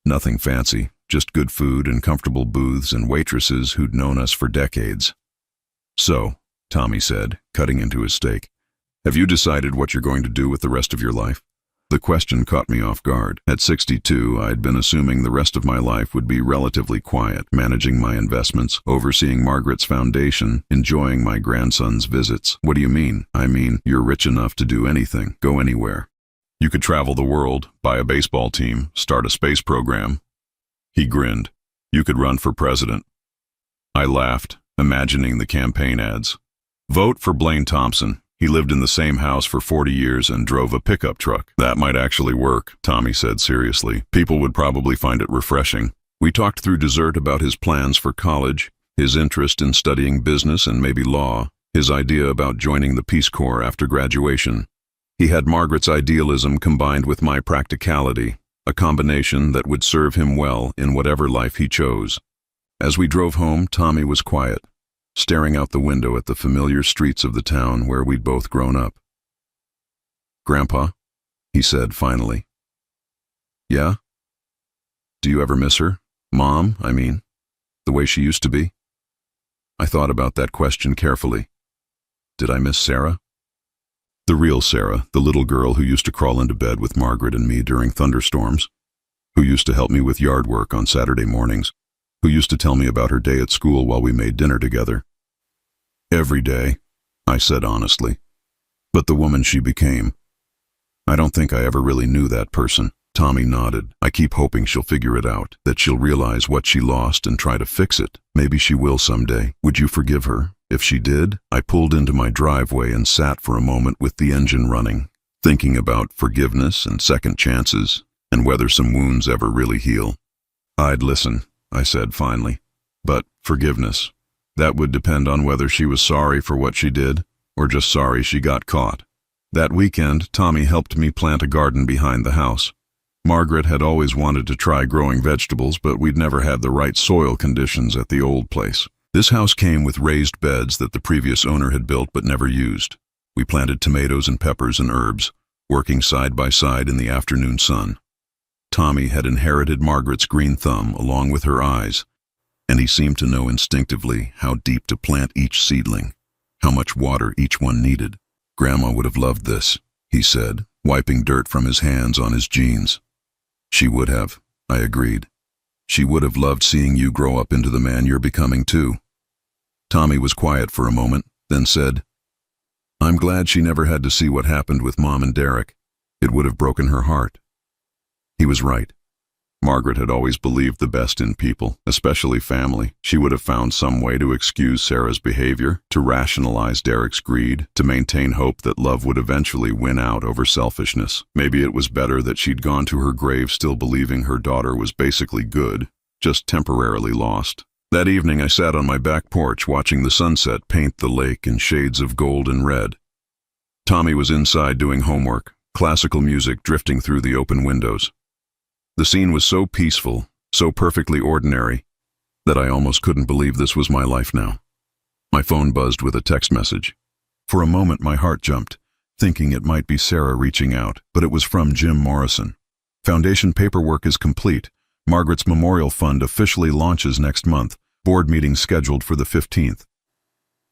Nothing fancy, just good food and comfortable booths and waitresses who'd known us for decades. "So," Tommy said, cutting into his steak, "have you decided what you're going to do with the rest of your life?" The question caught me off guard. At 62, I'd been assuming the rest of my life would be relatively quiet, managing my investments, overseeing Margaret's foundation, enjoying my grandson's visits. "What do you mean?" "I mean, you're rich enough to do anything, go anywhere. You could travel the world, buy a baseball team, start a space program." He grinned. "You could run for president." I laughed, imagining the campaign ads. "Vote for Blaine Thompson. He lived in the same house for 40 years and drove a pickup truck." "That might actually work," Tommy said seriously. "People would probably find it refreshing." We talked through dessert about his plans for college, his interest in studying business and maybe law, his idea about joining the Peace Corps after graduation. He had Margaret's idealism combined with my practicality, a combination that would serve him well in whatever life he chose. As we drove home, Tommy was quiet, staring out the window at the familiar streets of the town where we'd both grown up. "Grandpa," he said finally. "Yeah? Do you ever miss her? Mom, I mean, the way she used to be?" I thought about that question carefully. Did I miss Sarah? The real Sarah, the little girl who used to crawl into bed with Margaret and me during thunderstorms, who used to help me with yard work on Saturday mornings, who used to tell me about her day at school while we made dinner together. "Every day," I said honestly. "But the woman she became, I don't think I ever really knew that person." Tommy nodded. "I keep hoping she'll figure it out, that she'll realize what she lost and try to fix it. Maybe she will someday. Would you forgive her? If she did, I pulled into my driveway and sat for a moment with the engine running, thinking about forgiveness and second chances, and whether some wounds ever really heal. I'd listen, I said finally. But forgiveness, that would depend on whether she was sorry for what she did, or just sorry she got caught. That weekend, Tommy helped me plant a garden behind the house. Margaret had always wanted to try growing vegetables, but we'd never had the right soil conditions at the old place. This house came with raised beds that the previous owner had built but never used. We planted tomatoes and peppers and herbs, working side by side in the afternoon sun. Tommy had inherited Margaret's green thumb along with her eyes, and he seemed to know instinctively how deep to plant each seedling, how much water each one needed. "Grandma would have loved this," he said, wiping dirt from his hands on his jeans. "She would have," I agreed. "She would have loved seeing you grow up into the man you're becoming too." Tommy was quiet for a moment, then said, "I'm glad she never had to see what happened with Mom and Derek. It would have broken her heart." He was right. Margaret had always believed the best in people, especially family. She would have found some way to excuse Sarah's behavior, to rationalize Derek's greed, to maintain hope that love would eventually win out over selfishness. Maybe it was better that she'd gone to her grave still believing her daughter was basically good, just temporarily lost. That evening I sat on my back porch watching the sunset paint the lake in shades of gold and red. Tommy was inside doing homework, classical music drifting through the open windows. The scene was so peaceful, so perfectly ordinary, that I almost couldn't believe this was my life now. My phone buzzed with a text message. For a moment my heart jumped, thinking it might be Sarah reaching out, but it was from Jim Morrison. "Foundation paperwork is complete. Margaret's Memorial Fund officially launches next month. Board meeting scheduled for the 15th.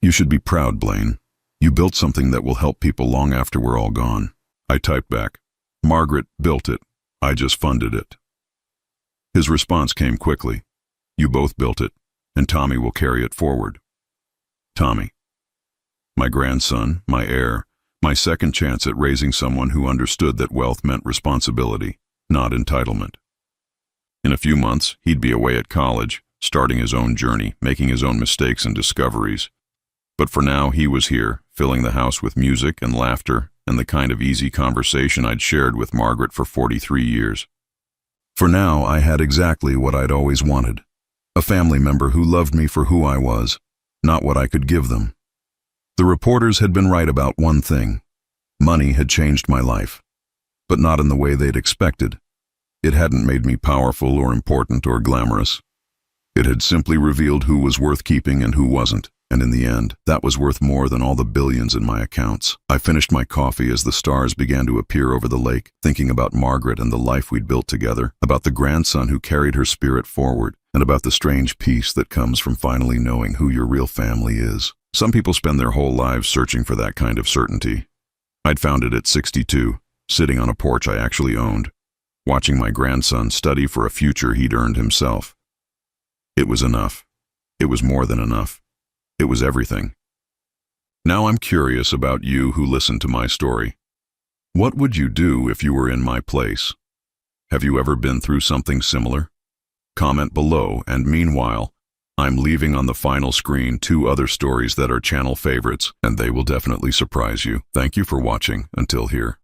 You should be proud, Blaine. You built something that will help people long after we're all gone." I typed back, "Margaret built it. I just funded it." His response came quickly. "You both built it, and Tommy will carry it forward." Tommy. My grandson, my heir, my second chance at raising someone who understood that wealth meant responsibility, not entitlement. In a few months, he'd be away at college, starting his own journey, making his own mistakes and discoveries. But for now, he was here, filling the house with music and laughter and the kind of easy conversation I'd shared with Margaret for 43 years. For now, I had exactly what I'd always wanted. A family member who loved me for who I was, not what I could give them. The reporters had been right about one thing. Money had changed my life, but not in the way they'd expected. It hadn't made me powerful or important or glamorous. It had simply revealed who was worth keeping and who wasn't. And in the end, that was worth more than all the billions in my accounts. I finished my coffee as the stars began to appear over the lake, thinking about Margaret and the life we'd built together, about the grandson who carried her spirit forward, and about the strange peace that comes from finally knowing who your real family is. Some people spend their whole lives searching for that kind of certainty. I'd found it at 62, sitting on a porch I actually owned, watching my grandson study for a future he'd earned himself. It was enough. It was more than enough. It was everything. Now I'm curious about you who listened to my story. What would you do if you were in my place? Have you ever been through something similar? Comment below, and meanwhile, I'm leaving on the final screen 2 other stories that are channel favorites, and they will definitely surprise you. Thank you for watching until here.